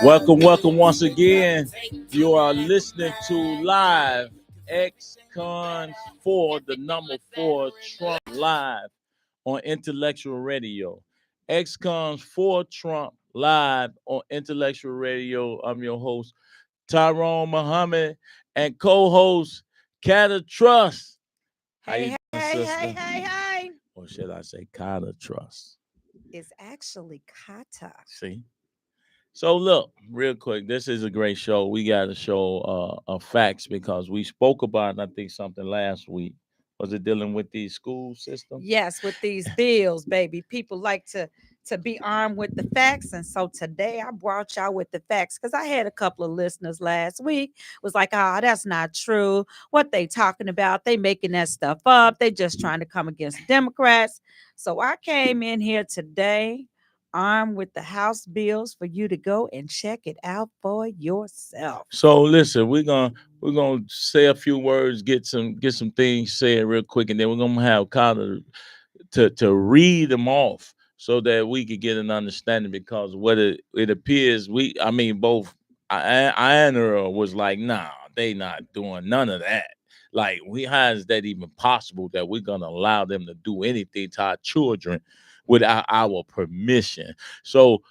Welcome once again. You are listening to live ExCons4, the number 4 Trump live on Intellectual Radio. ExCons4Trump live on Intellectual Radio. I'm your host, Tyrone Muhammad, and co-host Cata Truss. How you doing, sister? Hey. Or should I say Cata Truss? It's actually Cata. See? So look, real quick, this is a great show. We got to show facts because we spoke about, I think, something last week. Was it dealing with the school system? Yes, with these bills, baby. People like to be armed with the facts. And so today I brought y'all with the facts because I had a couple of listeners last week was like, oh, that's not true. What they talking about? They making that stuff up. They just trying to come against Democrats. So I came in here today armed with the House bills for you to go and check it out for yourself. So listen, we're gonna say a few words, get some things said real quick, and then we're gonna have Connor to read them off so that we could get an understanding. Because what it appears, both I and Earl was like, nah, they not doing none of that. Like, how is that even possible that we're gonna allow them to do anything to our children without our permission? So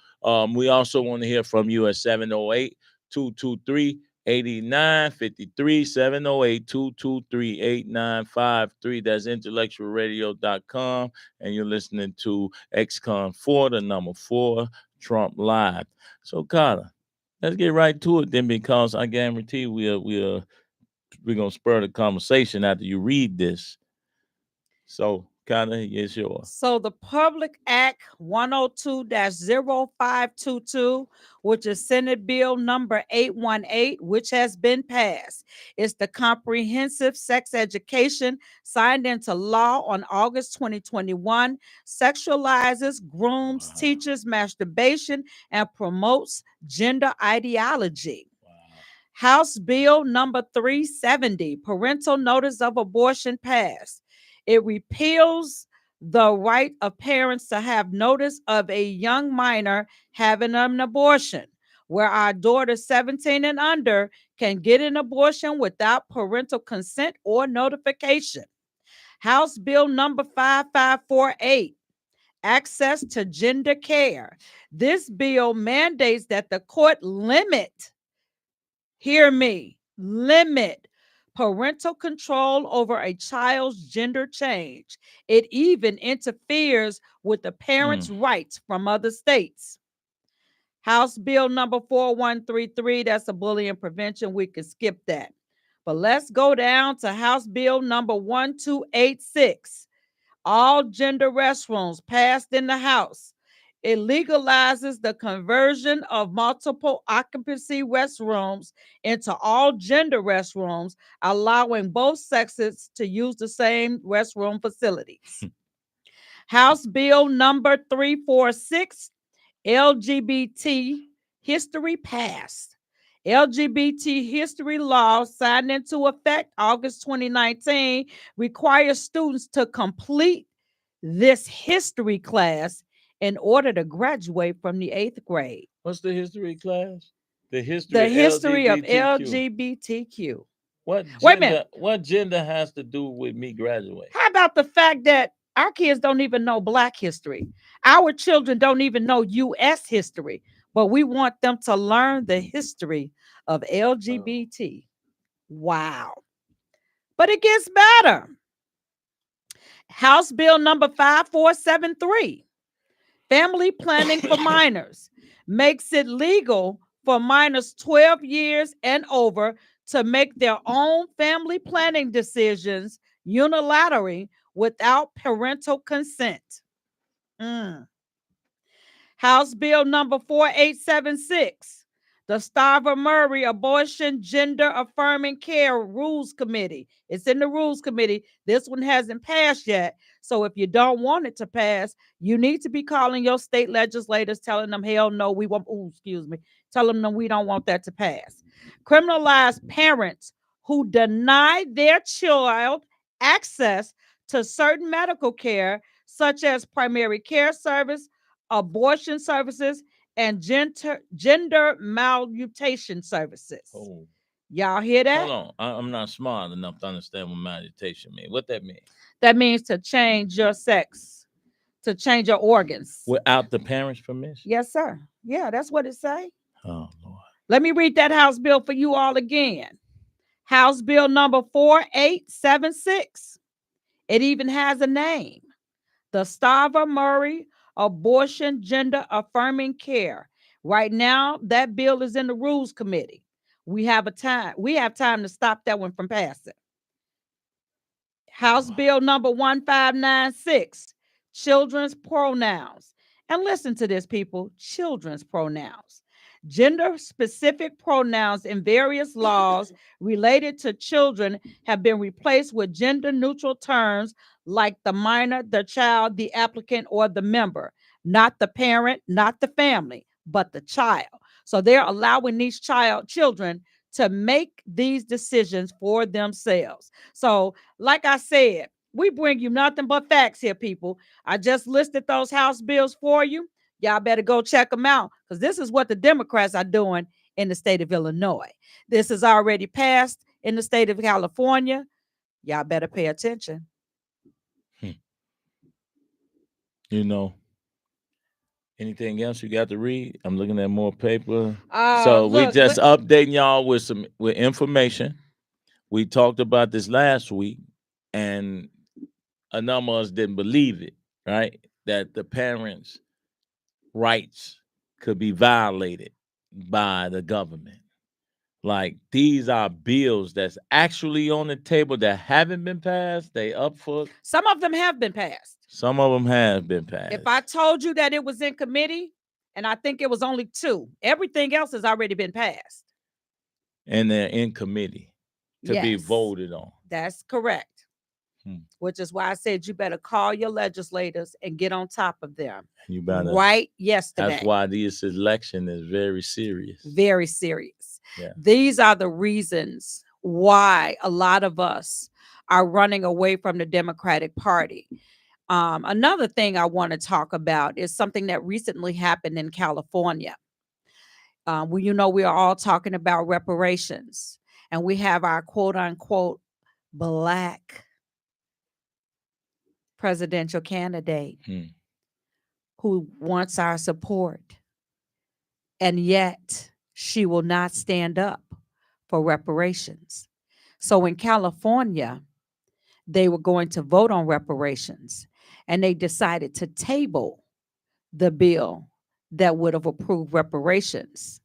we also want to hear from you at 708-223-8953, 708-223-8953. That's intellectualradio.com. And you're listening to ExCon4, the number 4 Trump Live. So, Cata, let's get right to it then, because I guarantee we're gonna spur the conversation after you read this. So, Cata, it's yours. So the Public Act 102-0522, which is Senate Bill number 818, which has been passed. It's the comprehensive sex education signed into law on August 2021, sexualizes, grooms, teaches masturbation, and promotes gender ideology. House Bill number 370, parental notice of abortion, passed. It repeals the right of parents to have notice of a young minor having an abortion, where our daughter 17 and under can get an abortion without parental consent or notification. House Bill number 5548, access to gender care. This bill mandates that the court limit parental control over a child's gender change. It even interferes with the parents' rights from other states. House Bill number 4133, that's a bullying prevention. We can skip that. But let's go down to House Bill number 1286. All gender restrooms, passed in the House. It legalizes the conversion of multiple occupancy restrooms into all gender restrooms, allowing both sexes to use the same restroom facilities. House Bill number 346, LGBT history, passed. LGBT history law signed into effect August 2019 requires students to complete this history class in order to graduate from the 8th grade. What's the history class? The history of LGBTQ. What Wait a minute. What gender has to do with me graduating? How about the fact that our kids don't even know Black history? Our children don't even know U.S. history, but we want them to learn the history of LGBT. Wow. But it gets better. House Bill number 5473. Family planning for minors, makes it legal for minors 12 years and over to make their own family planning decisions unilaterally without parental consent. House Bill number 4876. The Starver-Murray Abortion Gender Affirming Care Rules Committee. It's in the Rules Committee. This one hasn't passed yet. So if you don't want it to pass, you need to be calling your state legislators, telling them, hell no, we won't, telling them we don't want that to pass. Criminalize parents who deny their child access to certain medical care, such as primary care service, abortion services, and gender malmutation services. Oh, Y'all hear that? hold on. I'm not smart enough to understand what meditation means. What that mean? That means to change your sex, to change your organs. Without the parents' permission? Yes, sir. Yeah, that's what it say. Oh Lord. Let me read that House bill for you all again. House Bill number 4876. It even has a name. The Starver Murray Abortion Gender Affirming Care. Right now, that bill is in the Rules Committee. We have time to stop that one from passing. House Bill number 1596, children's pronouns. And listen to this, people, children's pronouns. Gender specific pronouns in various laws related to children have been replaced with gender neutral terms like the minor, the child, the applicant, or the member, not the parent, not the family, but the child. So they're allowing these children to make these decisions for themselves. So, like I said, we bring you nothing but facts here, people. I just listed those House bills for you. Y'all better go check them out because this is what the Democrats are doing in the state of Illinois. This is already passed in the state of California. Y'all better pay attention. You know, anything else you got to read? I'm looking at more paper. So we just updating y'all with information. We talked about this last week, and a number of us didn't believe it, right? That the parents' rights could be violated by the government. Like these are bills that's actually on the table that haven't been passed. They up for some of them have been passed. Some of them have been passed. If I told you that it was in committee, and I think it was only 2, everything else has already been passed. And they're in committee to be voted on. That's correct. Which is why I said you better call your legislators and get on top of them. You better right yesterday. That's why this election is very serious. Very serious. Yeah. These are the reasons why a lot of us are running away from the Democratic Party. Another thing I want to talk about is something that recently happened in California. We are all talking about reparations, and we have our quote unquote black presidential candidate who wants our support, and yet she will not stand up for reparations. So in California, they were going to vote on reparations, and they decided to table the bill that would have approved reparations,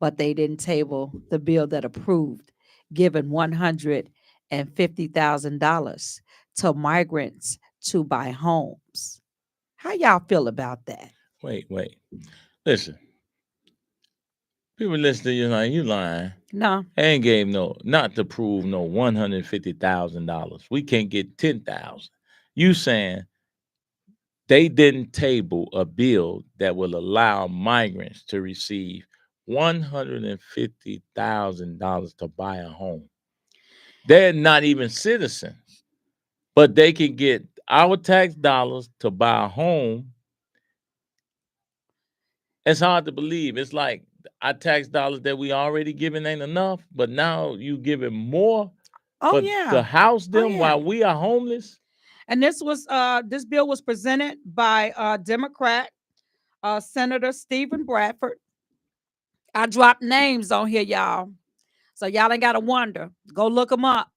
but they didn't table the bill that approved giving $150,000 to migrants to buy homes. How y'all feel about that? Wait. Listen. People listen to you like you lying. No. I ain't gave not to prove no $150,000. We can't get 10,000. You saying they didn't table a bill that will allow migrants to receive $150,000 to buy a home. They're not even citizens, but they can get our tax dollars to buy a home. It's hard to believe. It's like our tax dollars that we already given ain't enough, but now you giving more to house them while we are homeless. And this bill was presented by Democrat Senator Stephen Bradford. I dropped names on here, y'all. So y'all ain't got to wonder. Go look them up.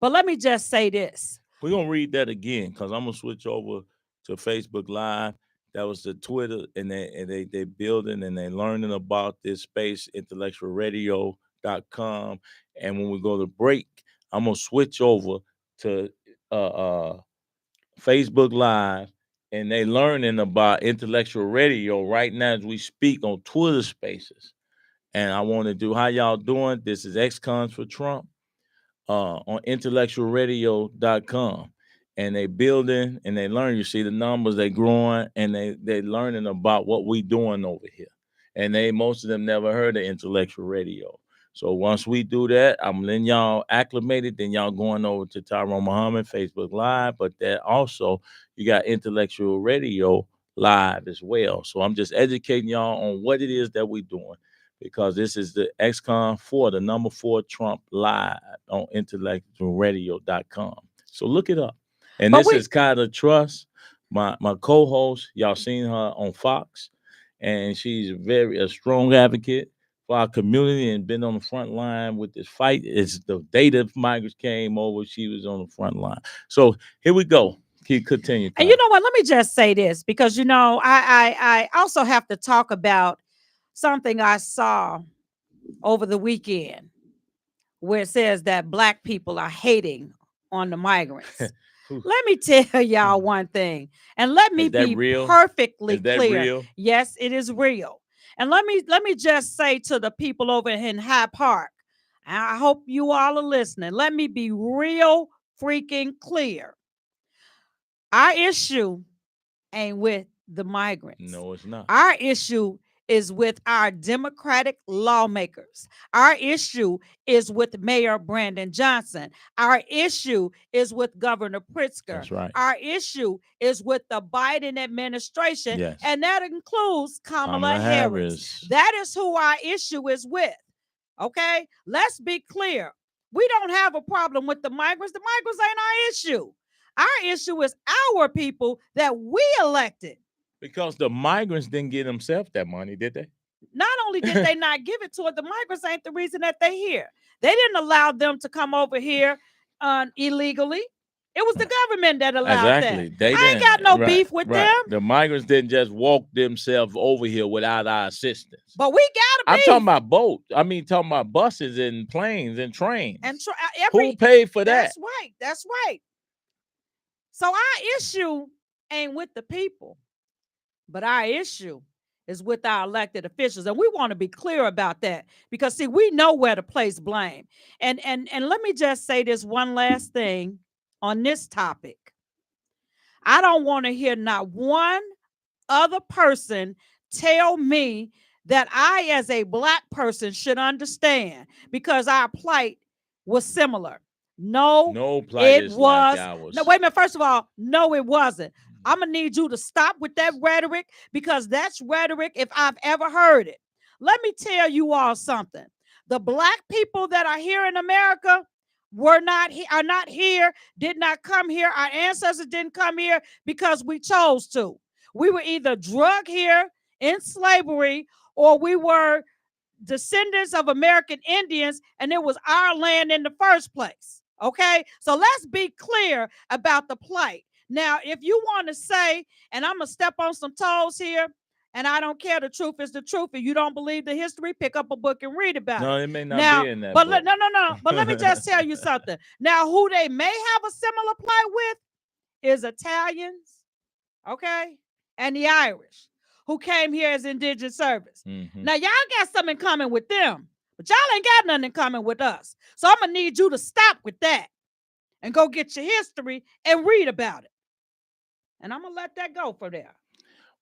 But let me just say this. We're going to read that again because I'm going to switch over to Facebook Live. That was the Twitter, and they building and they learning about this space, IntellectualRadio.com. And when we go to break, I'm going to switch over to Facebook Live, and they learning about Intellectual Radio right now as we speak on Twitter Spaces. And I want to do, how y'all doing? This is ExCons4Trump on IntellectualRadio.com. And they building and they learn. You see the numbers, they growing, and they learning about what we doing over here. And most of them never heard of Intellectual Radio. So once we do that, I'm letting y'all acclimated. Then y'all going over to Tyrone Muhammad Facebook Live. But that also, you got Intellectual Radio live as well. So I'm just educating y'all on what it is that we're doing, because this is the ExCon4, the number 4 Trump live on IntellectualRadio.com. So look it up. And But this is Cata Truss, my co-host. Y'all seen her on Fox, and she's a strong advocate for our community and been on the front line with this fight. It's the day that migrants came over, she was on the front line. So here we go. Continue. And you know what? Let me just say this, because I also have to talk about something I saw over the weekend, where it says that Black people are hating on the migrants. Let me tell y'all one thing, and let me be perfectly clear. Real? Yes, it is real. And let me just say to the people over in Hyde Park, I hope you all are listening. Let me be real freaking clear. Our issue ain't with the migrants. No, it's not. Our issue is with our Democratic lawmakers. Our issue is with Mayor Brandon Johnson. Our issue is with Governor Pritzker. That's right. Our issue is with the Biden administration, yes. And that includes Kamala Harris. That is who our issue is with. Okay? Let's be clear. We don't have a problem with the migrants. The migrants ain't our issue. Our issue is our people that we elected. Because the migrants didn't give themselves that money, did they? Not only did they not give it to it, the migrants ain't the reason that they're here. They didn't allow them to come over here illegally. It was the government that allowed that. I ain't got no beef with them. The migrants didn't just walk themselves over here without our assistance. But we got a beef. I'm talking about boats. Talking about buses and planes and trains. And who paid for that? That's right. That's right. So our issue ain't with the people, but our issue is with our elected officials. And we want to be clear about that, because see, we know where to place blame. And let me just say this one last thing on this topic. I don't want to hear not one other person tell me that I, as a Black person, should understand, because our plight was similar. No plight it was. Like ours. No, wait a minute. First of all, no, it wasn't. I'm going to need you to stop with that rhetoric, because that's rhetoric if I've ever heard it. Let me tell you all something. The Black people that are here in America are not here, did not come here. Our ancestors didn't come here because we chose to. We were either drugged here in slavery, or we were descendants of American Indians, and it was our land in the first place. Okay, so let's be clear about the plight. Now, if you want to say, and I'm going to step on some toes here, and I don't care, the truth is the truth. If you don't believe the history, pick up a book and read about it. No, it may not be in that book. No. But let me just tell you something. Now, who they may have a similar plight with is Italians, okay, and the Irish, who came here as indigent servants. Now, y'all got something in common with them, but y'all ain't got nothing in common with us. So I'm going to need you to stop with that and go get your history and read about it. And I'm going to let that go for there.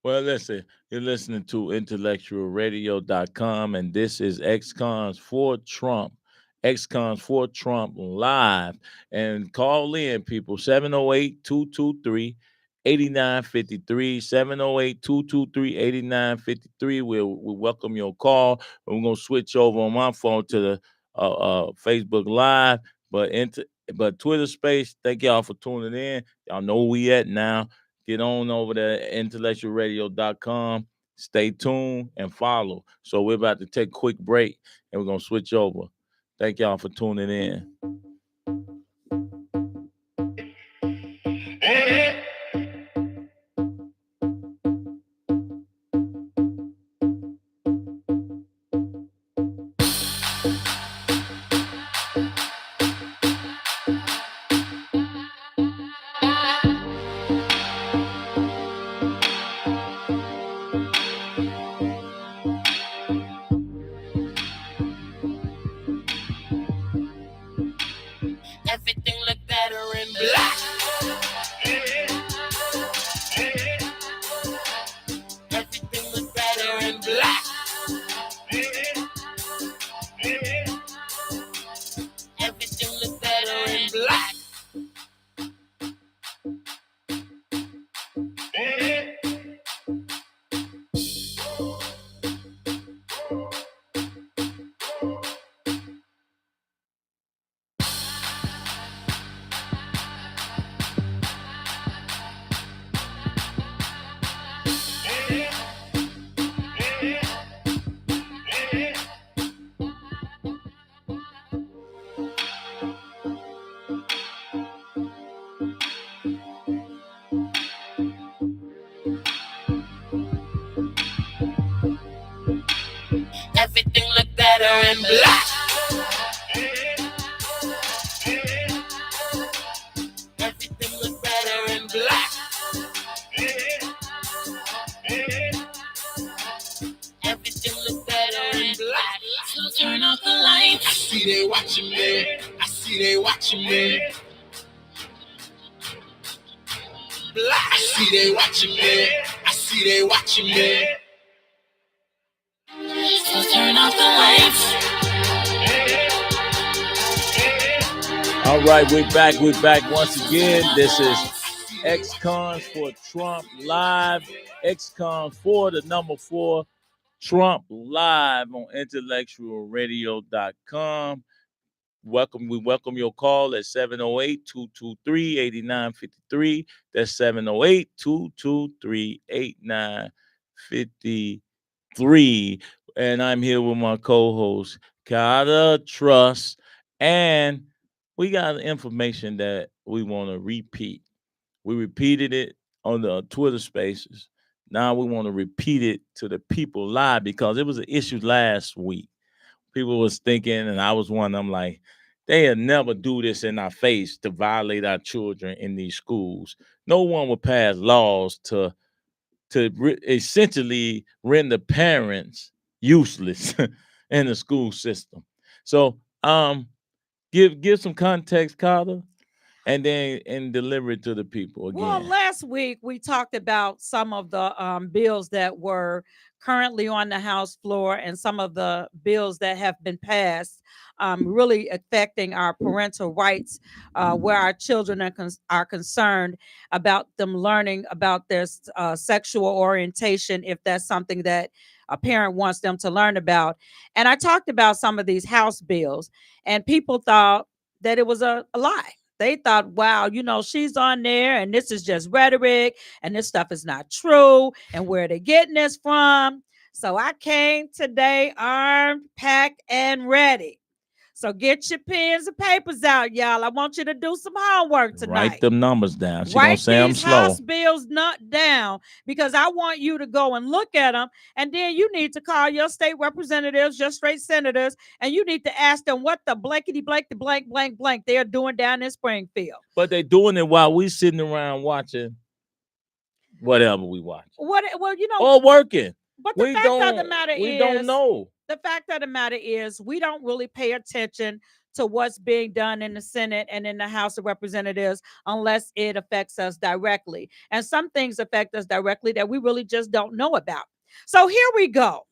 Well, listen, you're listening to IntellectualRadio.com, and this is ExCons4Trump. ExCons4Trump live. And call in, people, 708-223-8953, 708-223-8953. We'll welcome your call. We're going to switch over on my phone to the Facebook Live, but Twitter Space, thank y'all for tuning in. Y'all know where we at now. Get on over to IntellectualRadio.com. Stay tuned and follow. So we're about to take a quick break, and we're going to switch over. Thank y'all for tuning in. Everything look better in black. Everything look better in black. Everything look better in black. So turn off the lights. I see they watching me. I see they watching me. Black. I see they watching me. I see they watching me. So turn off the lights. All right, we're back. We're back once again. This is ExCons4Trump live. ExCons4, the number 4, Trump live on IntellectualRadio.com. We welcome your call at 708-223-8953. That's 708-223-8953. And I'm here with my co-host, Cata, Truss, and we got information that we want to repeat. We repeated it on the Twitter Spaces. Now we want to repeat it to the people live because it was an issue last week. People was thinking, and I was one of them, like, they'll never do this in our face to violate our children in these schools. No one will pass laws to essentially render parents useless in the school system. So give some context, Carter, and then deliver it to the people again. Well, last week we talked about some of the bills that were currently on the House floor and some of the bills that have been passed, really affecting our parental rights, where our children are concerned about them learning about their sexual orientation, if that's something that a parent wants them to learn about. And I talked about some of these House bills, and people thought that it was a lie. They thought, wow, she's on there and this is just rhetoric and this stuff is not true. And where are they getting this from? So I came today armed, packed, and ready. So get your pens and papers out, y'all. I want you to do some homework tonight. Write them numbers down. She Write gonna say them these slow. House bills not down, because I want you to go and look at them, and then you need to call your state representatives, your state senators, and you need to ask them what the blankety blank, the blank blank blank they're doing down in Springfield. But they're doing it while we sitting around watching whatever we watch. Well, or working. But the fact of the matter we don't know. The fact of the matter is we don't really pay attention to what's being done in the Senate and in the House of Representatives unless it affects us directly. And some things affect us directly that we really just don't know about. So here we go.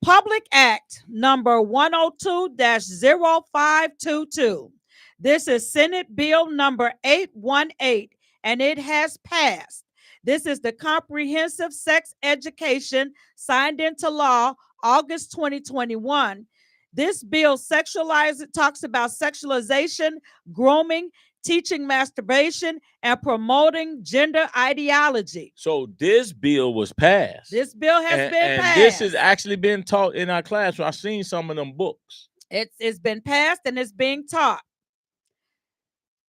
Public Act number 102-0522. This is Senate Bill number 818, and it has passed. This is the Comprehensive Sex Education, signed into law August 2021. This bill talks about sexualization, grooming, teaching masturbation, and promoting gender ideology. So this bill was passed. This bill has been passed. This has actually been taught in our classroom. I've seen some of them books. It's been passed and it's being taught.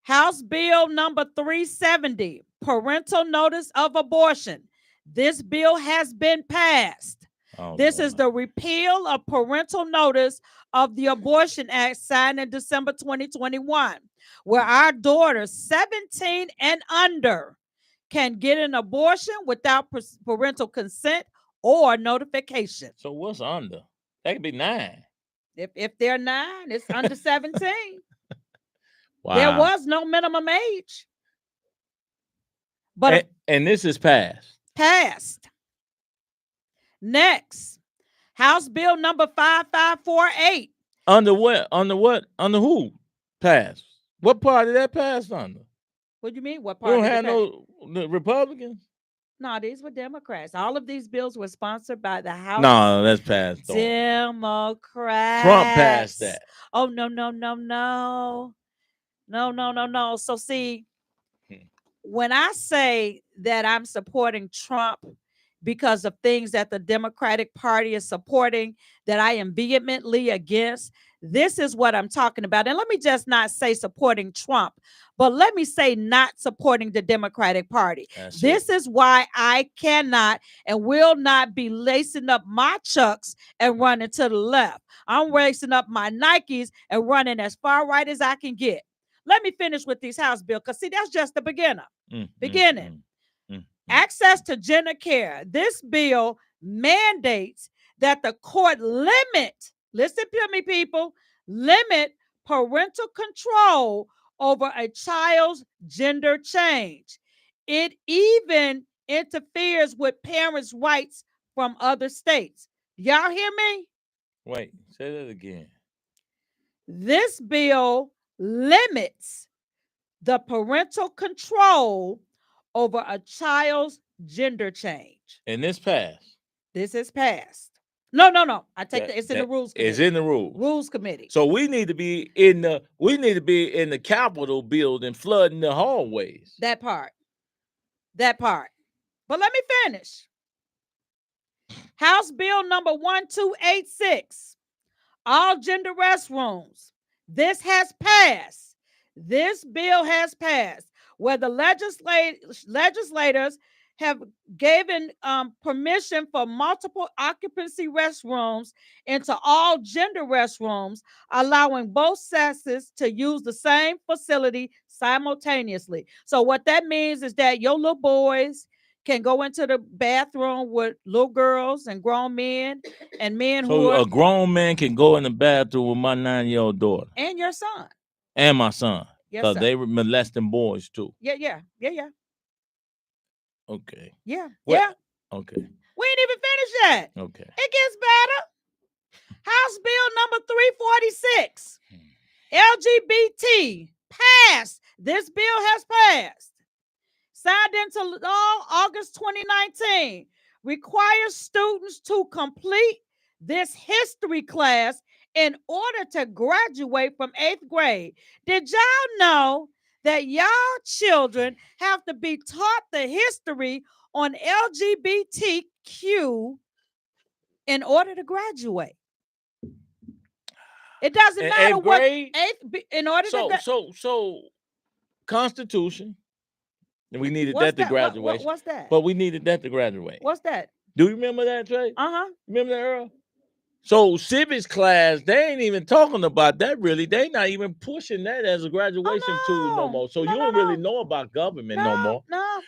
House Bill number 370, parental notice of abortion. This bill has been passed. This is the repeal of parental notice of the Abortion Act, signed in December 2021, where our daughters 17 and under can get an abortion without parental consent or notification. So what's under? That could be 9. If they're 9, it's under 17. Wow. There was no minimum age. But and this is passed. Passed. Next, House Bill number 5548. Under what? Under what? Under who? Passed. What party that passed under? What do you mean? What party? We don't have no Republicans? No, these were Democrats. All of these bills were sponsored by the House. No, that's passed. Democrats. Trump passed that. Oh, no. No. So see, when I say that I'm supporting Trump because of things that the Democratic Party is supporting that I am vehemently against, This is what I'm talking about. And let me just not say supporting Trump, but let me say not supporting the Democratic Party. This is why I cannot and will not be lacing up my Chucks and running to the left. I'm lacing up my Nikes and running as far right as I can get. Let me finish with these House bills, because see, that's just the beginning. Access to gender care. This bill mandates that the court limit, listen to me, people, limit parental control over a child's gender change. It even interferes with parents' rights from other states. Y'all hear me? Wait, say that again. This bill limits the parental control over a child's gender change. And this passed. This is passed. No. I take it's in the rules committee. It's in the rules committee. So we need to be in the Capitol building, flooding the hallways. That part. But let me finish. House Bill number 1286. All gender restrooms. This has passed. This bill has passed, where the legislators have given permission for multiple occupancy restrooms into all gender restrooms, allowing both sexes to use the same facility simultaneously. So what that means is that your little boys can go into the bathroom with little girls and grown men and men who are... So a grown man can go in the bathroom with my 9-year-old daughter. And your son. And my son. Yes, because sir. they were molesting boys too. Yeah. Okay. Yeah. Okay. We ain't even finished yet. Okay. It gets better. House Bill number 346. LGBT passed. This bill has passed. Signed into law August 2019. Requires students to complete this history class in order to graduate from 8th grade. Did y'all know that y'all children have to be taught the history on LGBTQ in order to graduate? It doesn't matter what in order to so Constitution. We needed What's that to graduate. What's that? But we needed that to graduate. What's that? Do you remember that, Trey? Remember that, Earl? So civics class, they ain't even talking about that really. They not even pushing that as a graduation tool no more. So you don't really know about government no more.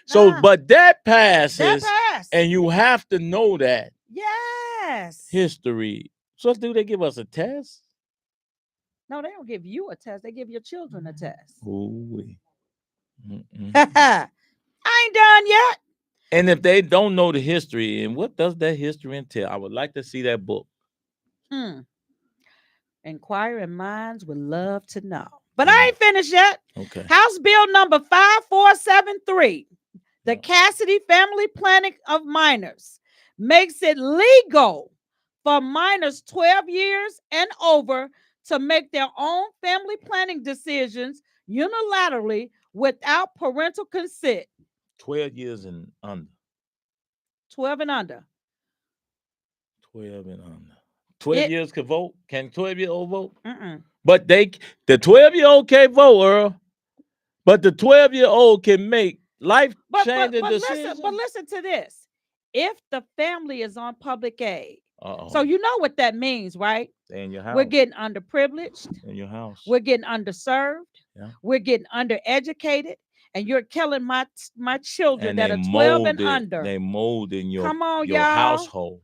So, but that passes, and you have to know that. Yes. History. So do they give us a test? No, they don't give you a test. They give your children a test. Ooh. I ain't done yet. And if they don't know the history, and what does that history entail? I would like to see that book. Inquiring minds would love to know. But I ain't finished yet. Okay. House Bill number 5473. The Cassidy Family Planning of Minors makes it legal for minors 12 years and over to make their own family planning decisions unilaterally without parental consent. 12 years and under. 12 and under. 12 and under. 12 years can vote? Can 12-year-old vote? But the 12-year-old can't vote, Earl. But the 12-year-old can make life-changing decisions. But listen to this. If the family is on public aid, so you know what that means, right? Stay in your house. We're getting underprivileged. In your house. We're getting underserved. Yeah. We're getting undereducated. And you're killing my children that are 12 and under. They mold in your, Come on, your y'all. household.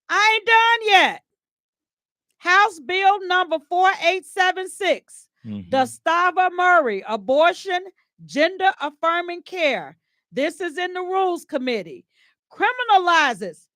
I ain't done yet. House Bill number 4876. The Stava Murray Abortion Gender Affirming Care. This is in the Rules Committee. Criminalizes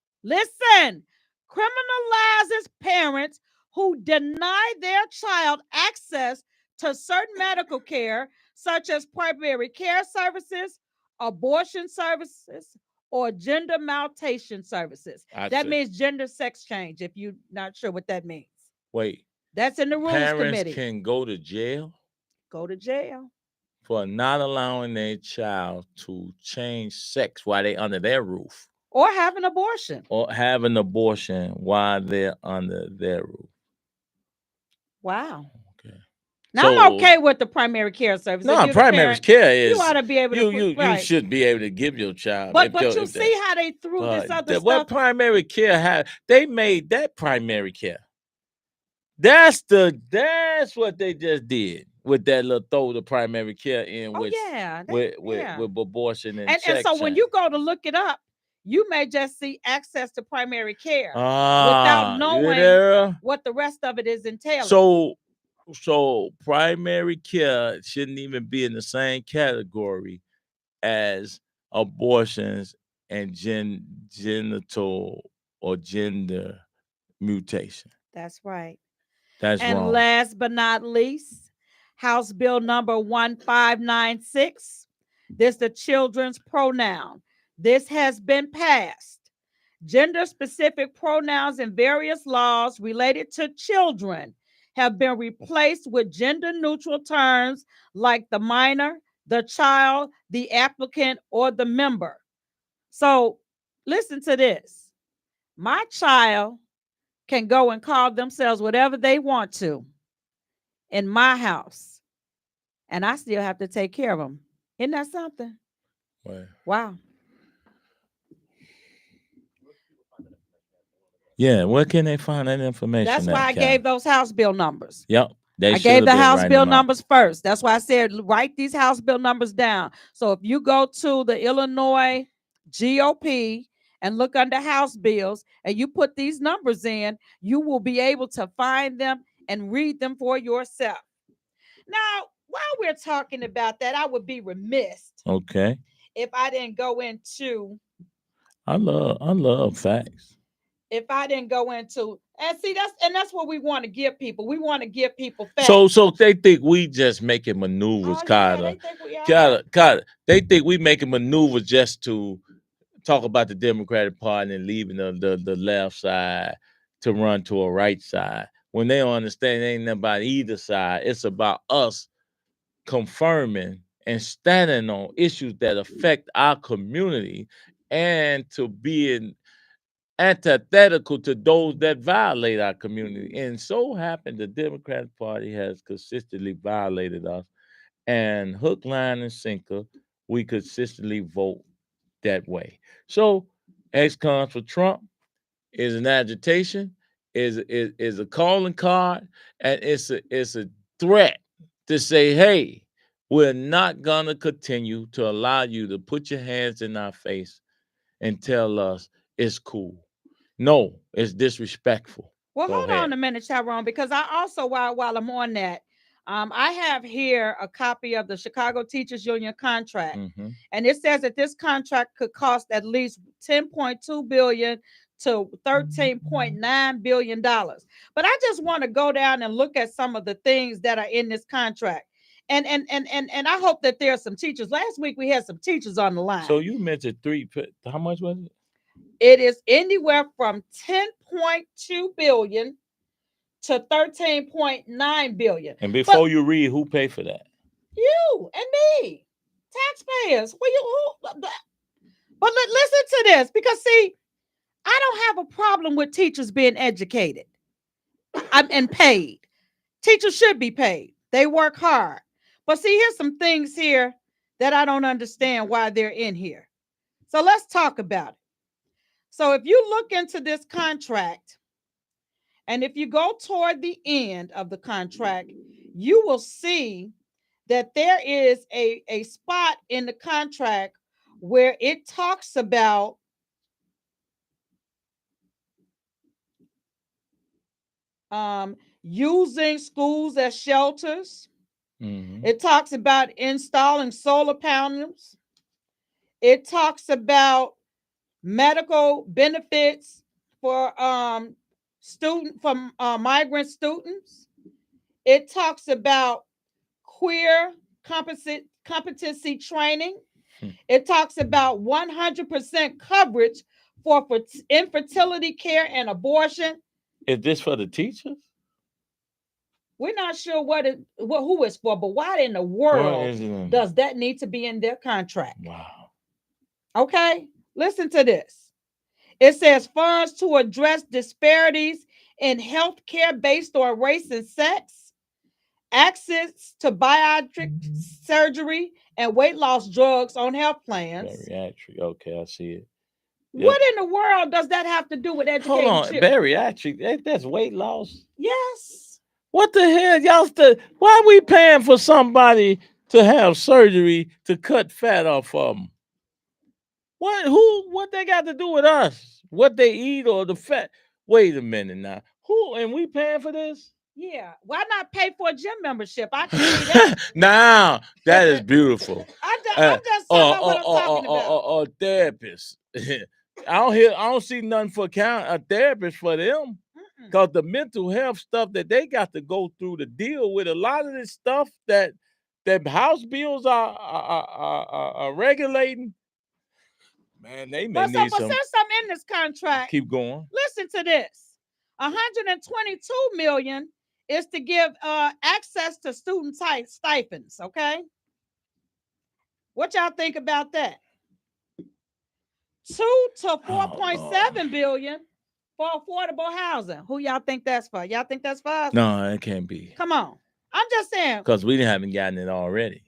parents who deny their child access to certain medical care, such as primary care services, abortion services, or gender mutation services. That means gender sex change, if you're not sure what that means. Wait. That's in the Rules Committee. Parents can go to jail? Go to jail. For not allowing their child to change sex while they're under their roof. Or have an abortion. Or have an abortion while they're under their roof. Wow. Okay. Now I'm okay with the primary care service. If No, you're the primary parent, care you ought is to be able to put you right. should be able to give your child But you see how they threw this other what stuff. primary care had. They made that primary care. That's what they just did with that little throw the primary care in Oh with yeah, with abortion and and sex so when change. you go to look it up, you may just see access to primary care without Ah, knowing what the rest of it is entailing. So primary care shouldn't even be in the same category as abortions and genital or gender mutation. That's right. That's And wrong. last but not least, House Bill number 1596. This the children's pronoun. This has been passed. Gender specific pronouns in various laws related to children have been replaced with gender neutral terms like the minor, the child, the applicant, or the member. So listen to this. My child can go and call themselves whatever they want to in my house, and I still have to take care of them. Isn't that something? Right. Wow. Yeah, where can they find that information? That's why I gave those House Bill numbers. Yep. I gave the House Bill numbers first. That's why I said write these House Bill numbers down. So if you go to the Illinois GOP and look under House bills and you put these numbers in, you will be able to find them and read them for yourself. Now, while we're talking about that, I would be remiss if I didn't go into I love facts. if I didn't go into and see that's what we want to give people. We want to give people facts. So they think we just making maneuvers, Cata. Cata. They think we making maneuvers just to talk about the Democratic Party and leaving the left side to run to a right side. When they don't understand, it ain't nothing about either side. It's about us confirming and standing on issues that affect our community and to being antithetical to those that violate our community. And so happened the Democratic Party has consistently violated us. And hook, line, and sinker, we consistently vote that way. So ExCons4Trump is an agitation, is a calling card, and it's a threat to say, hey, we're not gonna continue to allow you to put your hands in our face and tell us it's cool. No, it's disrespectful. Well, Go hold ahead. on a minute, Tyrone, because I also, while I'm on that, I have here a copy of the Chicago Teachers Union contract, and it says that this contract could cost at least $10.2 billion to $13.9 billion. But I just want to go down and look at some of the things that are in this contract. And I hope that there are some teachers. Last week we had some teachers on the line. So you mentioned how much was it? It is anywhere from 10.2 billion to 13.9 billion. And before you read, who paid for that? You and me, taxpayers. But listen to this, because see, I don't have a problem with teachers being educated and paid. Teachers should be paid. They work hard. But see, here's some things here that I don't understand why they're in here. So let's talk about it. So if you look into this contract, and if you go toward the end of the contract, you will see that there is a spot in the contract where it talks about using schools as shelters. It talks about installing solar panels. It talks about medical benefits for migrant students. It talks about queer competency training. It talks about 100% coverage for infertility care and abortion. Is this for the teachers? We're not sure who it's for, but why in the world does that need to be in their contract? Wow. Okay, listen to this. It says funds to address disparities in health care based on race and sex, access to bariatric surgery and weight loss drugs on health plans. Bariatric. Okay, I see it. What in the world does that have to do with educating Hold on, children? bariatric. That's weight loss. Yes. What the hell, y'all? Why are we paying for somebody to have surgery to cut fat off of them? What? Who? What they got to do with us? What they eat or the fat? Wait a minute now. Who? And we paying for this? Yeah. Why not pay for a gym membership? I can see that. Now that is beautiful. I'm just talking about what I'm talking about. Or therapist. I don't see nothing for a therapist for them. Because the mental health stuff that they got to go through to deal with a lot of this stuff that house bills are regulating. Man, they may need some. But since I'm in this contract, Keep going. Listen to this: 122 million is to give access to student stipends. Okay, what y'all think about that? 2 to 4.7 billion for affordable housing. Who y'all think that's for? Y'all think that's for us? No, it can't be. Come on, I'm just saying. Because we haven't gotten it already.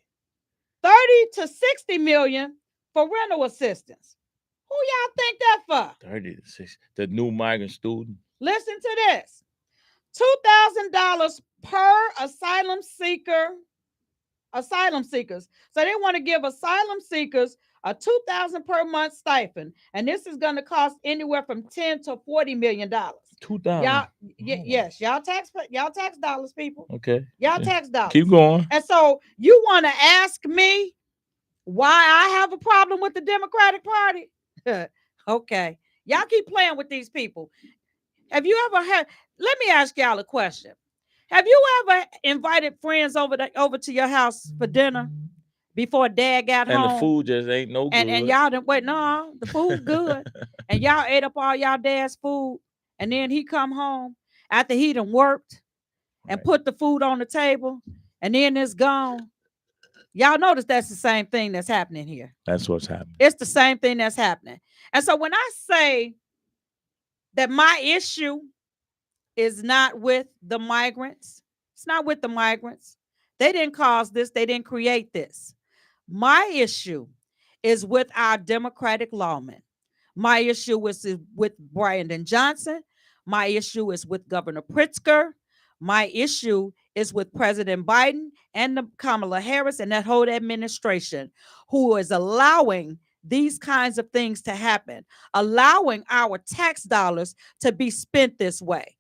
30 to 60 million for rental assistance. Who y'all think that for? 30 to 60. The new migrant student. Listen to this. $2,000 per asylum seekers. So they want to give asylum seekers a $2,000 per month stipend, and this is going to cost anywhere from $10 to $40 million. $2,000. Y'all, yes, y'all tax dollars, people. Okay. Y'all tax dollars. Keep going. And so you want to ask me why I have a problem with the Democratic Party? Okay, y'all keep playing with these people. Have you ever had? Let me ask y'all a question. Have you ever invited friends over to your house for dinner before Dad got home? And the food just ain't no good. And y'all didn't wait. No, the food's good. And y'all ate up all y'all dad's food. And then he come home after he done worked and put the food on the table. And then it's gone. Y'all notice that's the same thing that's happening here. That's what's happening. It's the same thing that's happening. And so when I say that my issue is not with the migrants, it's not with the migrants. They didn't cause this. They didn't create this. My issue is with our Democratic lawmen. My issue is with Brandon Johnson. My issue is with Governor Pritzker. My issue is with President Biden and Kamala Harris and that whole administration who is allowing these kinds of things to happen, allowing our tax dollars to be spent this way.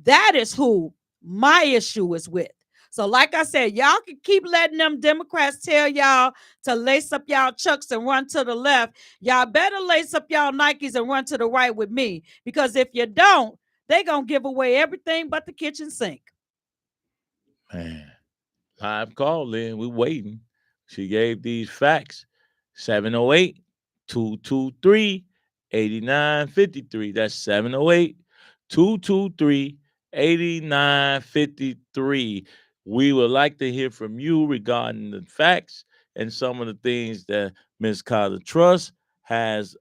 That is who my issue is with. So like I said, y'all can keep letting them Democrats tell y'all to lace up y'all Chucks and run to the left. Y'all better lace up y'all Nikes and run to the right with me, because if you don't, they're going to give away everything but the kitchen sink. Man, live call, Lynn. We waiting. She gave these facts. 708-223-8953. That's 708-223-8953. We would like to hear from you regarding the facts and some of the things that Ms. Cata Truss has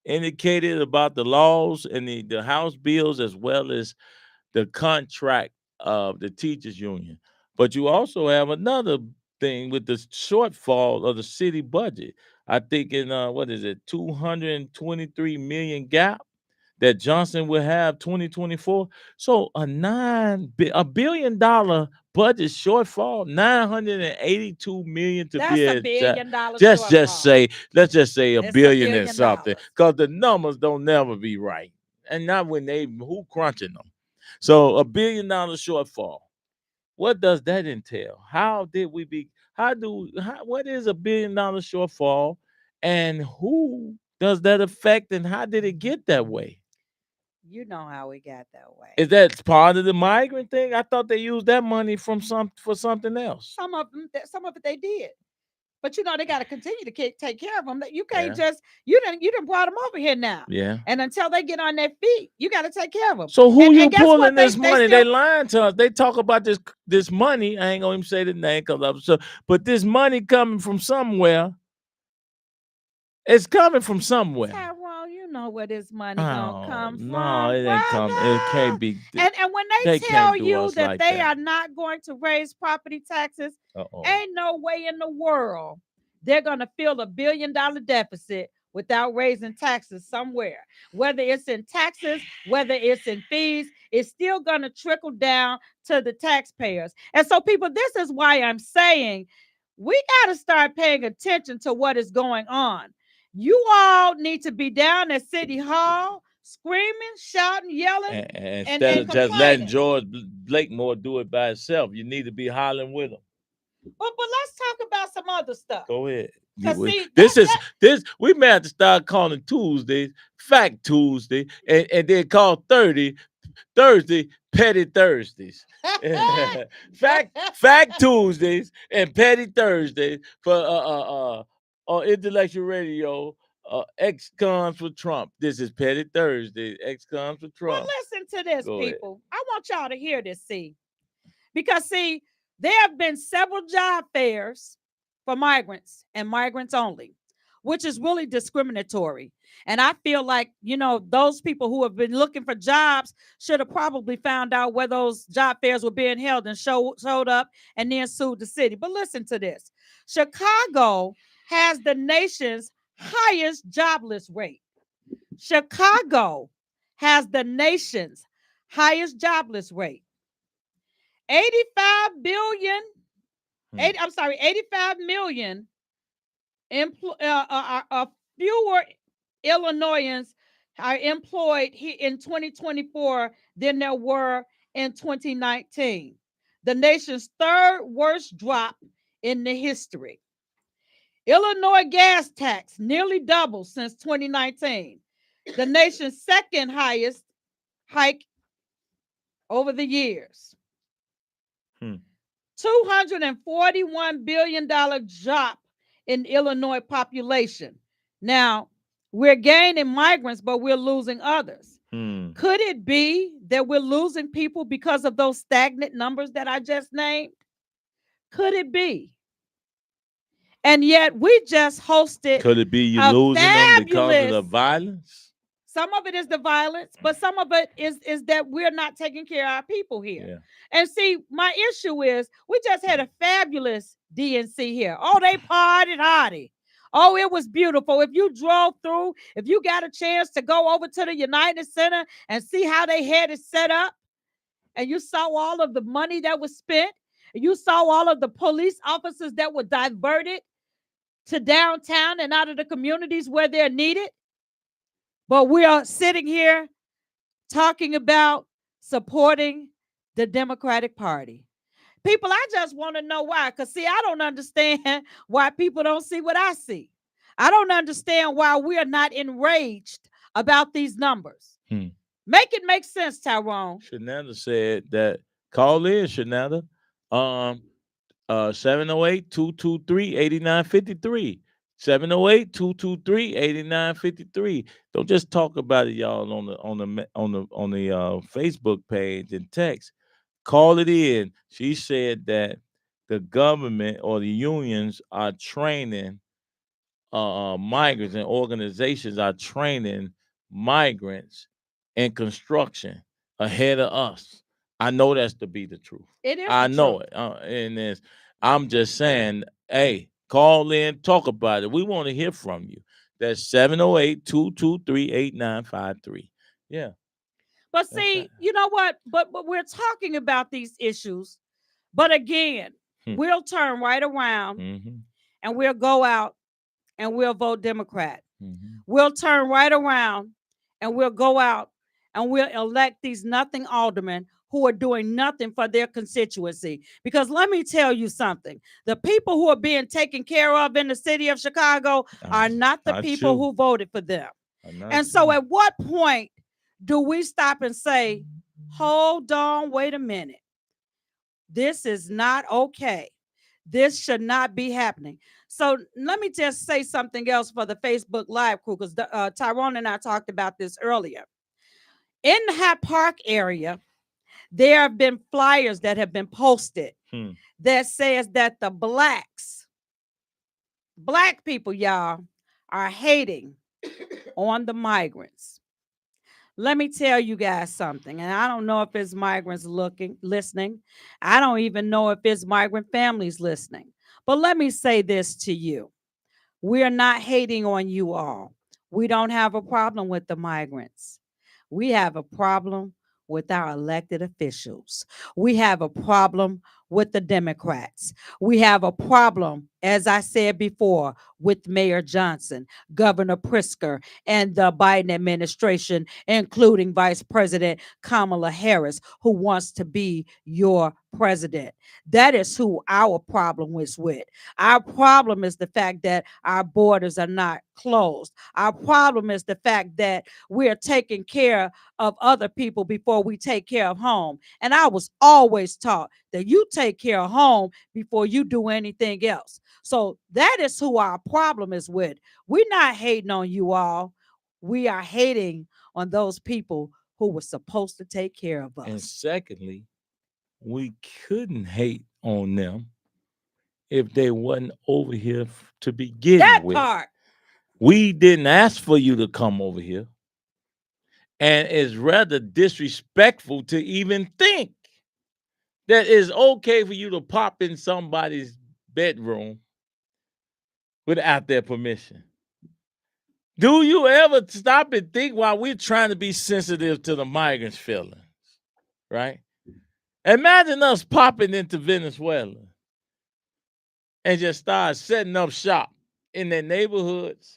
indicated about the laws and the House bills, as well as the contract of the teachers union. But you also have another thing with the shortfall of the city budget. I think in 223 million gap that Johnson will have 2024. So $1 billion budget shortfall, 982 million to That's be $1 billion shortfall. Let's just say a It's billion $1 and billion. something, because the numbers don't never be right, and not when who crunching them. So $1 billion shortfall. What does that entail? What is $1 billion shortfall, and who does that affect, and how did it get that way? You know how we got that way. Is that part of the migrant thing? I thought they used that money for something else. Some of it they did. But you know they got to continue to take care of them. You can't just you didn't brought them over here now. Yeah. And until they get on their feet, you got to take care of them. So who you guess pulling what? this money? They lying to us. They talk about this money. I ain't gonna even say the name but this money coming from somewhere. It's coming from somewhere. Tyrone, you know where this money gonna come No, from, it ain't come. It brother. can't be. And when they They tell can't do you us that like they that. are not going to raise property taxes, Uh-oh. ain't no way in the world they're gonna fill $1 billion deficit without raising taxes somewhere. Whether it's in taxes, whether it's in fees, it's still gonna trickle down to the taxpayers. And so, people, this is why I'm saying we got to start paying attention to what is going on. You all need to be down at City Hall screaming, shouting, yelling, And and, instead and of just letting complaining. George Blakemore do it by himself, you need to be hollering with him. But let's talk about some other stuff. Go ahead. Cause see, This we may have to start calling Tuesdays Fact Tuesday and then call Thursday Petty Thursdays. Fact Tuesdays and Petty Thursdays for on Intellectual Radio. ExCons4Trump. This is Petty Thursday. ExCons4Trump. Well, listen to this, Go ahead. people. I want y'all to hear this, because there have been several job fairs for migrants and migrants only, which is really discriminatory. And I feel like, those people who have been looking for jobs should have probably found out where those job fairs were being held and showed up and then sued the city. But listen to this. Chicago has the nation's highest jobless rate. Chicago has the nation's highest jobless rate. 85 billion, 85 million fewer Illinoisans are employed here in 2024 than there were in 2019. The nation's third worst drop in the history. Illinois gas tax nearly doubled since 2019. The nation's second highest hike over the years. $241 billion drop in Illinois population. Now, we're gaining migrants, but we're losing others. Could it be that we're losing people because of those stagnant numbers that I just named? Could it be? And yet we just hosted. Could it be you losing them because of the violence? Some of it is the violence, but some of it is that we're not taking care of our people here. Yeah. And see, my issue is we just had a fabulous DNC here. Oh, they partied hardy. Oh, it was beautiful. If you drove through, if you got a chance to go over to the United Center and see how they had it set up, and you saw all of the money that was spent, and you saw all of the police officers that were diverted to downtown and out of the communities where they're needed. But we are sitting here talking about supporting the Democratic Party. People, I just want to know why. Because, see, I don't understand why people don't see what I see. I don't understand why we are not enraged about these numbers. Make it make sense, Tyrone. Shanetta said that. Call in, Shanetta. 708-223-8953. 708-223-8953. Don't just talk about it, y'all, on the Facebook page and text. Call it in. She said that the government or the unions are training migrants, and organizations are training migrants in construction ahead of us. I know that's to be the truth. It is. I know it. And I'm just saying, hey, call in, talk about it. We want to hear from you. That's 708-223-8953. Yeah. But see, you know what? But we're talking about these issues. But again, we'll turn right around and we'll go out and we'll vote Democrat. We'll turn right around and we'll go out and we'll elect these nothing aldermen who are doing nothing for their constituency. Because let me tell you something. The people who are being taken care of in the city of Chicago are not the people who voted for them. And so at what point do we stop and say, hold on, wait a minute. This is not okay. This should not be happening. So let me just say something else for the Facebook Live crew, because Tyrone and I talked about this earlier. In the Hyde Park area, there have been flyers that have been posted that says that the black people, y'all, are hating on the migrants. Let me tell you guys something, and I don't know if it's migrants listening. I don't even know if it's migrant families listening. But let me say this to you. We are not hating on you all. We don't have a problem with the migrants. We have a problem with our elected officials. We have a problem with the Democrats. We have a problem, as I said before, with Mayor Johnson, Governor Pritzker, and the Biden administration, including Vice President Kamala Harris, who wants to be your president. That is who our problem is with. Our problem is the fact that our borders are not closed. Our problem is the fact that we're taking care of other people before we take care of home. And I was always taught that you take care of home before you do anything else. So that is who our problem is with. We're not hating on you all. We are hating on those people who were supposed to take care of us. And secondly, we couldn't hate on them if they wasn't over here to begin that with. part. We didn't ask for you to come over here. And it's rather disrespectful to even think that it's okay for you to pop in somebody's bedroom without their permission. Do you ever stop and think while we're trying to be sensitive to the migrants' feelings, right? Imagine us popping into Venezuela and just start setting up shop in their neighborhoods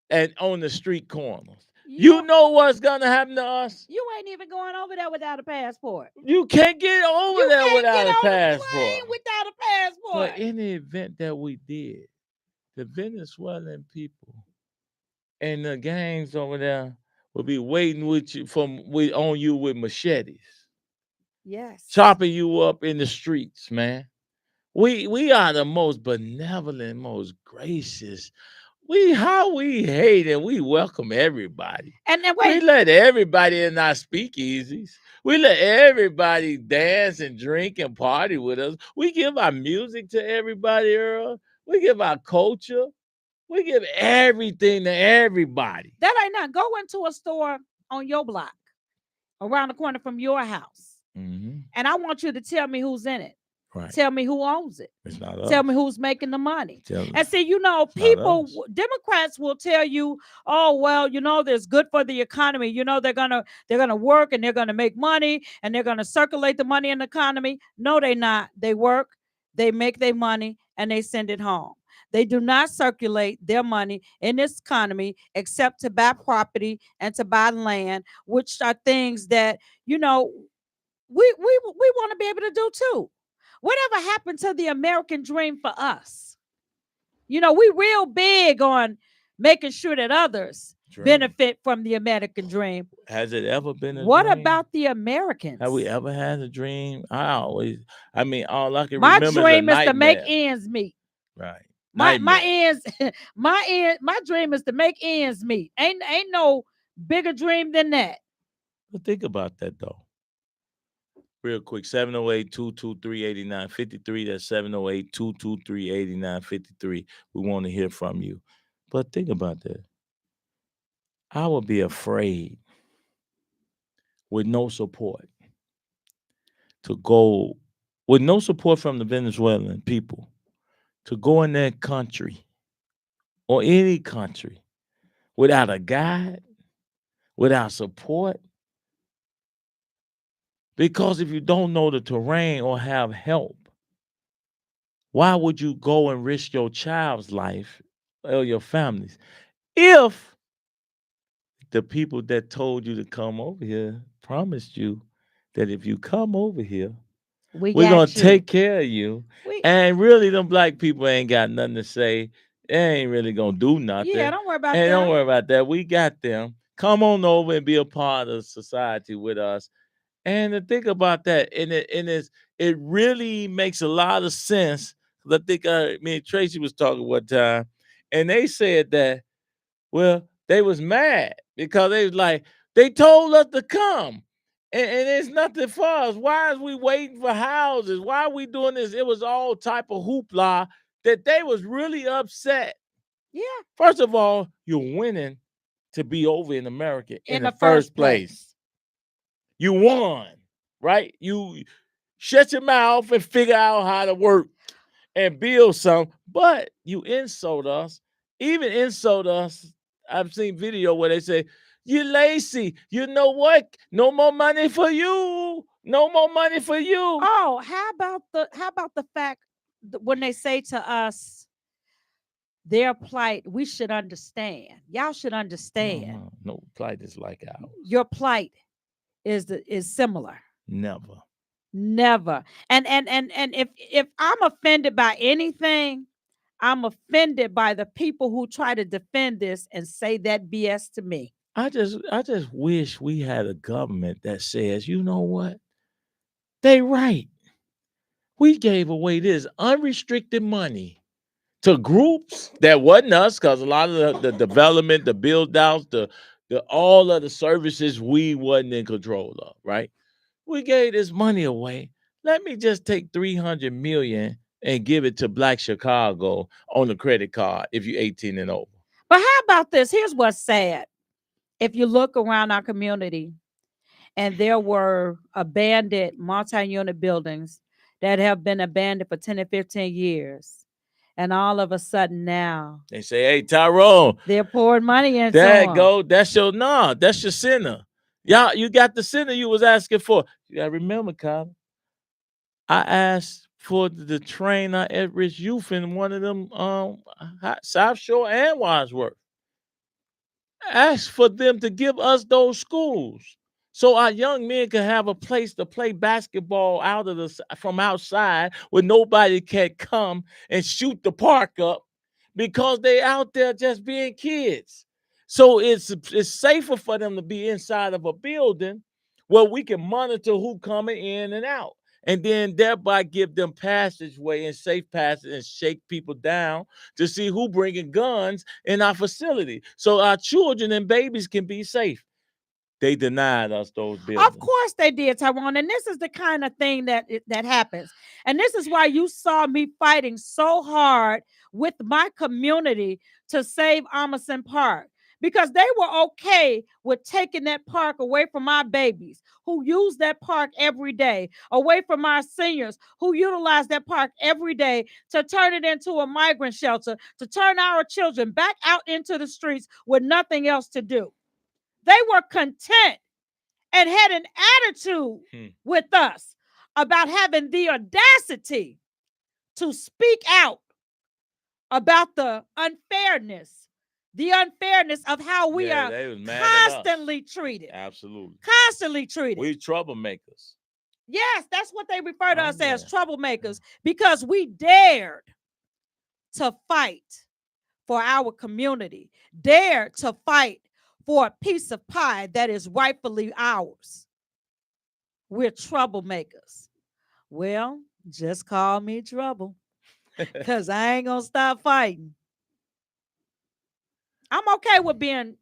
and on the street corners. You know what's gonna happen to us? You ain't even going over there without a passport. You can't get over You there can't without get a on the passport. plane without a passport. But in the event that we did, the Venezuelan people and the gangs over there will be waiting with you on you with machetes. Yes. Chopping you up in the streets, man. We are the most benevolent, most gracious. We hate and we welcome everybody. And then We let everybody in our speakeasies. We let everybody dance and drink and party with us. We give our music to everybody, Earl. We give our culture. We give everything to everybody. That ain't not. Go into a store on your block, around the corner from your house, and I want you to tell me who's in it. Right. Tell me who owns it. It's not us. Tell me who's making the money. And see, people, Democrats will tell you, oh, well, there's good for the economy. They're gonna work and they're gonna make money and they're gonna circulate the money in the economy. No, they're not. They work, they make their money, and they send it home. They do not circulate their money in this economy except to buy property and to buy land, which are things that, we want to be able to do too. Whatever happened to the American dream for us? We real big on making sure that others benefit from the American dream. Has it ever been a what dream? about the Americans? Have we ever had a dream? All I can my remember dream is to make ends meet. Right. My dream is to make ends meet. Ain't no bigger dream than that. But think about that though. Real quick, 708-223-8953. That's 708-223-8953. We want to hear from you. But think about that. I would be afraid with no support to go, with no support from the Venezuelan people, to go in that country or any country without a guide, without support. Because if you don't know the terrain or have help, why would you go and risk your child's life or your family's if the people that told you to come over here promised you that if you come over here, we're going to take care of you. And really, them black people ain't got nothing to say. They ain't really going to do nothing. Yeah, don't worry about that. that. Don't worry about that. We got them. Come on over and be a part of society with us. And to think about that, it really makes a lot of sense. I think me and Tracy was talking one time, and they said that, well, they was mad because they was like, they told us to come. And it's nothing for us. Why is we waiting for houses? Why are we doing this? It was all type of hoopla that they was really upset. Yeah. First of all, you're winning to be over in America in the first place. You won, right? You shut your mouth and figure out how to work and build some, but you insult us. Even insult us. I've seen video where they say, "You lazy. You know what? No more money for you. No more money for you." Oh, how about the fact when they say to us their plight, we should understand. Y'all should understand. No plight is like ours. Your plight is similar. Never. And if I'm offended by anything, I'm offended by the people who try to defend this and say that BS to me. I just wish we had a government that says, you know what? They right. We gave away this unrestricted money to groups that wasn't us, because a lot of the development, the build outs, the all of the services we wasn't in control of, right? We gave this money away. Let me just take $300 million and give it to Black Chicago on the credit card if you're 18 and over. But how about this? Here's what's sad. If you look around our community, and there were abandoned multi-unit buildings that have been abandoned for 10 or 15 years. And all of a sudden now, they say, "Hey, Tyrone, they're pouring money into that's your center. Y'all, you got the center you was asking for." You gotta remember, Cata, I asked for the train our at-risk youth in one of them South Shore and Wadsworth. Asked for them to give us those schools so our young men can have a place to play basketball from outside where nobody can come and shoot the park up because they out there just being kids. So it's safer for them to be inside of a building where we can monitor who coming in and out, and then thereby give them passageway and safe passage and shake people down to see who bringing guns in our facility so our children and babies can be safe. They denied us those buildings. Of course they did, Tyrone. And this is the kind of thing that happens. And this is why you saw me fighting so hard with my community to save Amerson Park. Because they were okay with taking that park away from our babies who use that park every day, away from our seniors who utilize that park every day, to turn it into a migrant shelter, to turn our children back out into the streets with nothing else to do. They were content and had an attitude with us about having the audacity to speak out about the unfairness of how we are constantly treated. Absolutely. Constantly treated. We troublemakers. Yes, that's what they refer to us as, troublemakers, because we dared to fight for our community, dared to fight for a piece of pie that is rightfully ours. We're troublemakers. Well, just call me trouble, because I ain't going to stop fighting. I'm okay with being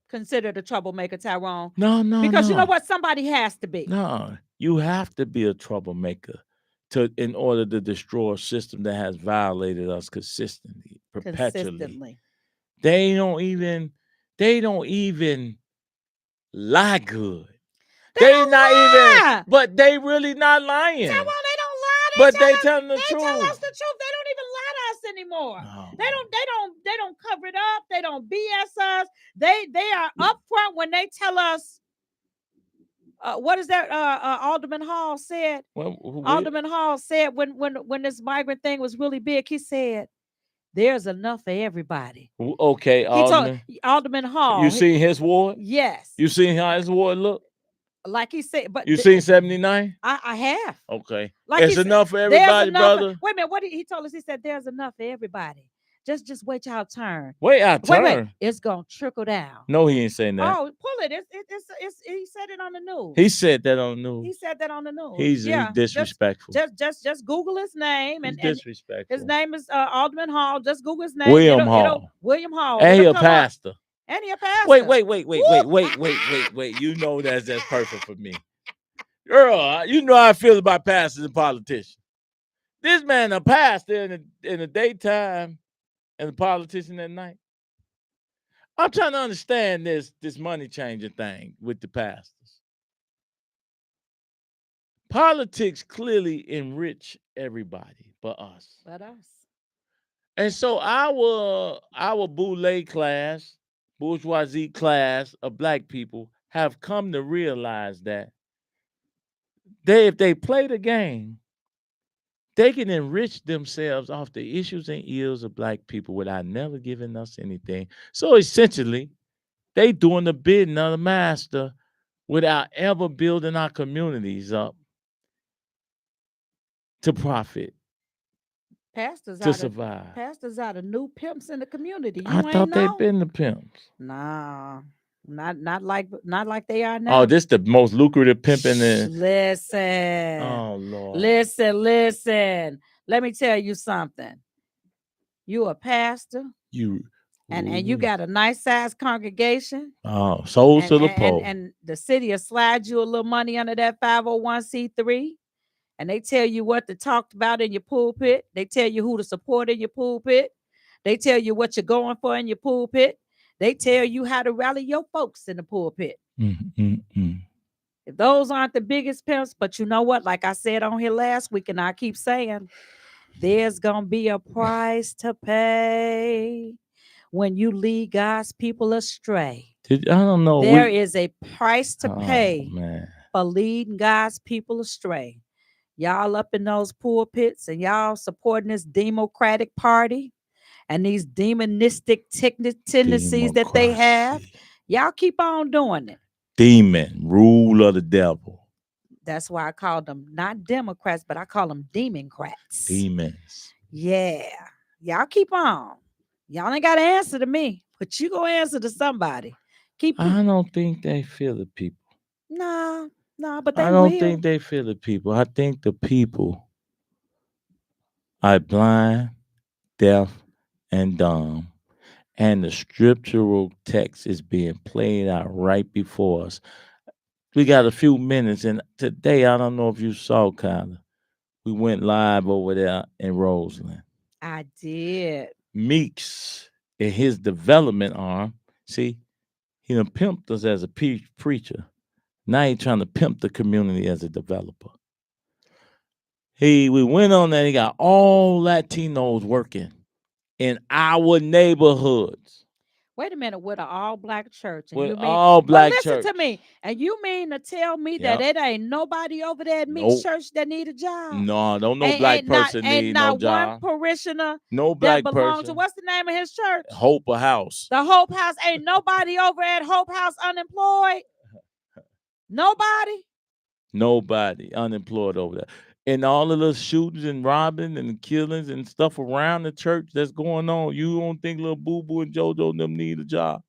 considered a troublemaker, Tyrone. No. Because you know what? Somebody has to be. No, you have to be a troublemaker in order to destroy a system that has violated us consistently, perpetually. They don't even lie good. They not even, but they really not lying. Tyrone, they don't lie. But they telling the truth. They tell us the truth. They don't even lie to us anymore. No. They don't cover it up. They don't BS us. They are upfront when they tell us. What is that? Alderman Hall said. Alderman Hall said when this migrant thing was really big, he said, "There's enough for everybody." Okay, Alderman. Alderman Hall. You seen his ward? Yes. You seen how his ward look? Like he said, but you seen 79? I have. Okay, like it's enough for everybody, brother. Wait a minute. What he told us? He said, "There's enough for everybody. Just wait your turn. Wait our turn. Wait. It's gonna trickle down." No, he ain't saying that. Oh, pull it. He said it on the news. He said that on the news. He said that on the news. He's disrespectful. Just Google his name and disrespectful. His name is Alderman Hall. Just Google his name. William Hall. William Hall. And he a pastor. And he a pastor. Wait. You know that's perfect for me. Girl, you know how I feel about pastors and politicians. This man a pastor in the daytime and a politician at night. I'm trying to understand this money changing thing with the pastors. Politics clearly enrich everybody but us. But us. And so our bourgeoisie class of black people have come to realize that if they play the game, they can enrich themselves off the issues and ills of black people without never giving us anything. So essentially, they doing the bidding of the master without ever building our communities up to profit, Pastors to are the survive. new pimps in the community. I You ain't thought they know? been the pimps. Nah, not like they are Oh, now. this the most lucrative pimping in. Listen, Oh Lord. listen. Let me tell you something. You a pastor, You. and you got a nice sized congregation, Oh, souls and to the and, and pole. and the city will slide you a little money under that 501c3, and they tell you what to talk about in your pulpit. They tell you who to support in your pulpit. They tell you what you're going for in your pulpit. They tell you how to rally your folks in the pulpit. If those aren't the biggest pimps, but you know what? Like I said on here last week, and I keep saying, there's going to be a price to pay when you lead God's people astray. I don't know. There is a price to Oh, pay man. for leading God's people astray. Y'all up in those pulpits and y'all supporting this Democratic Party and these demonistic tendencies that they have. Democracy. Y'all keep on doing it. Demon, rule of the devil. That's why I call them not Democrats, but I call them Demoncrats. Demons. Yeah. Y'all keep on. Y'all ain't got to answer to me, but you go answer to somebody. I don't think they feel the people. Nah, but they I don't will. think they feel the people. I think the people are blind, deaf, and dumb. And the scriptural text is being played out right before us. We got a few minutes, and today, I don't know if you saw, Cata, we went live over there in Roseland. I did. Meeks, in his development arm, see, he done pimped us as a preacher. Now he trying to pimp the community as a developer. We went on there, he got all Latinos working in our neighborhoods. Wait a minute, with an all-black church. And With you mean, all black listen church. to me. And you mean to tell me that Yep. it ain't nobody over there at Meek's church that need a job? No, don't no black person need no job. One parishioner No that black belongs to, person. what's the name of his church? Hope House. The Hope House. Ain't nobody over at Hope House unemployed? Nobody? Nobody unemployed over there. And all of the shootings and robbing and killings and stuff around the church that's going on, you don't think little Boo Boo and JoJo and them need a job?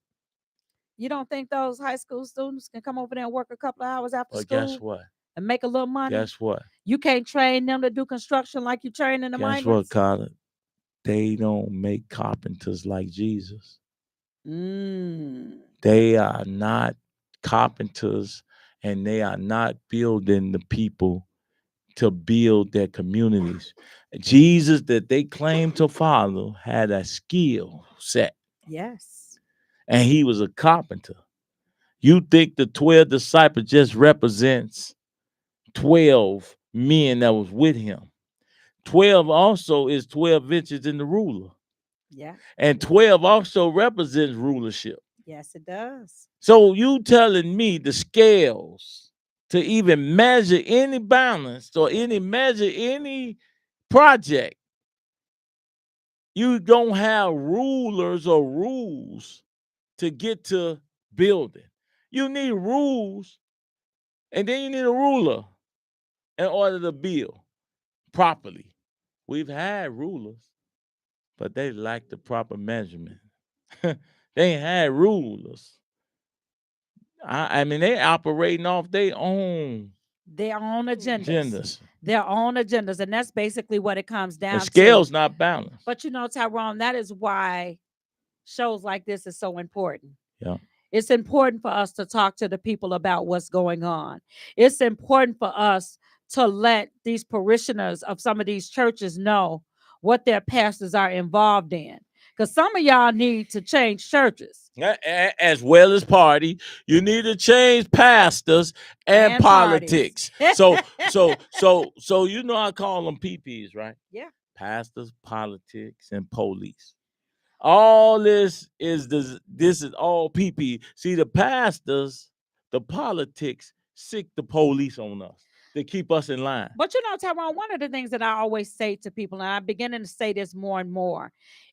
You don't think those high school students can come over there and work a couple of hours after But school? guess what? And make a little money? Guess what? You can't train them to do construction like you training the Guess migrants? what, Cata? They don't make carpenters like Jesus. They are not carpenters, and they are not building the people to build their communities. Jesus, that they claim to follow, had a skill set. Yes. And he was a carpenter. You think the 12 disciples just represents 12 men that was with him. 12 also is 12 ventures in the ruler. Yeah. And 12 also represents rulership. Yes, it does. So you telling me the scales to even measure any balance or measure any project, you don't have rulers or rules to get to building. You need rules, and then you need a ruler in order to build properly. We've had rulers, but they lack the proper measurement. They ain't had rulers. I mean, they operating off their own agendas. Their own agendas. And that's basically what it comes down the scale's to. not balanced. But you know, Tyrone, that is why shows like this is so important. Yeah. It's important for us to talk to the people about what's going on. It's important for us to let these parishioners of some of these churches know what their pastors are involved in. Because some of y'all need to change churches. as well as party. You need to change pastors and politics. So you know I call them PPs, right? Yeah. Pastors, politics, and police. All this is all PP. See, the pastors, the politics, sick the police on us to keep us in line. But you know, Tyrone, one of the things that I always say to people, and I'm beginning to say this more and more,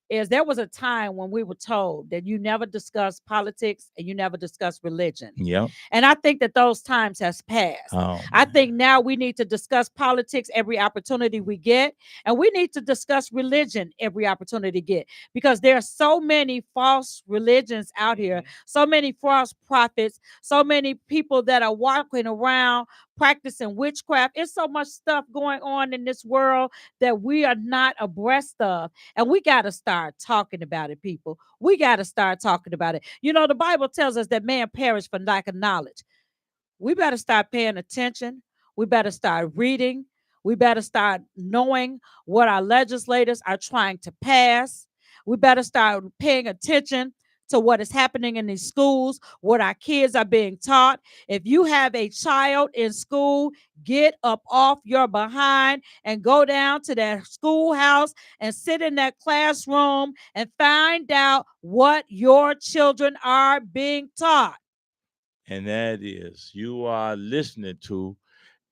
is there was a time when we were told that you never discuss politics and you never discuss religion. Yep. And I think that those times has passed. Oh, I think now we need to discuss politics every opportunity we get, and we need to discuss religion every opportunity we get, because there are so many false religions out here, so many false prophets, so many people that are walking around practicing witchcraft. It's so much stuff going on in this world that we are not abreast of. And we got to start talking about it, people. We got to start talking about it. You know, the Bible tells us that man perish for lack of knowledge. We better start paying attention. We better start reading. We better start knowing what our legislators are trying to pass. We better start paying attention to what is happening in these schools, what our kids are being taught. If you have a child in school, get up off your behind and go down to that schoolhouse and sit in that classroom and find out what your children are being taught. And that is, you are listening to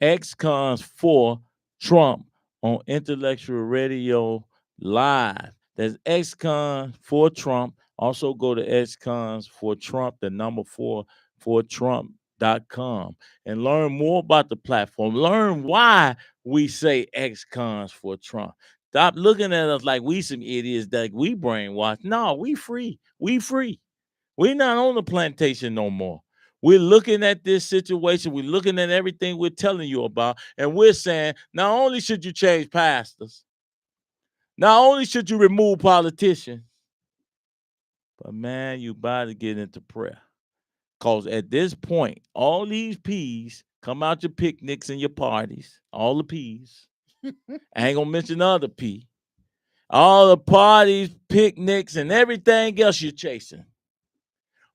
ExCons4Trump on Intellectual Radio Live. That's ExCons4Trump. Also go to ExCons4Trump, the number 4Trump.com, and learn more about the platform. Learn why we say ExCons4Trump. Stop looking at us like we some idiots that we brainwashed. No, we free. We free. We're not on the plantation no more. We're looking at this situation. We're looking at everything we're telling you about. And we're saying, not only should you change pastors, not only should you remove politicians, but man, you about to get into prayer. Because at this point, all these P's come out your picnics and your parties, all the P's. I ain't going to mention the other P. All the parties, picnics, and everything else you're chasing.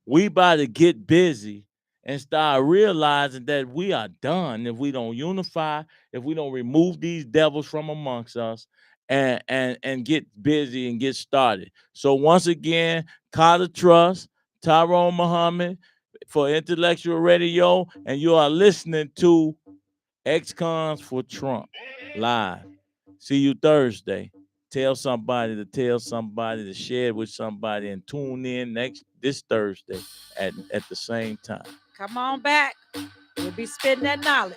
We about to get busy and start realizing that we are done if we don't unify, if we don't remove these devils from amongst us and get busy and get started. So once again, Cata Truss, Tyrone Muhammad for Intellectual Radio, and you are listening to ExCons4Trump live. See you Thursday. Tell somebody to share it with somebody, and tune in this Thursday at the same time. Come on back. We'll be spitting that knowledge.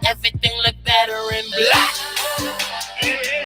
Everything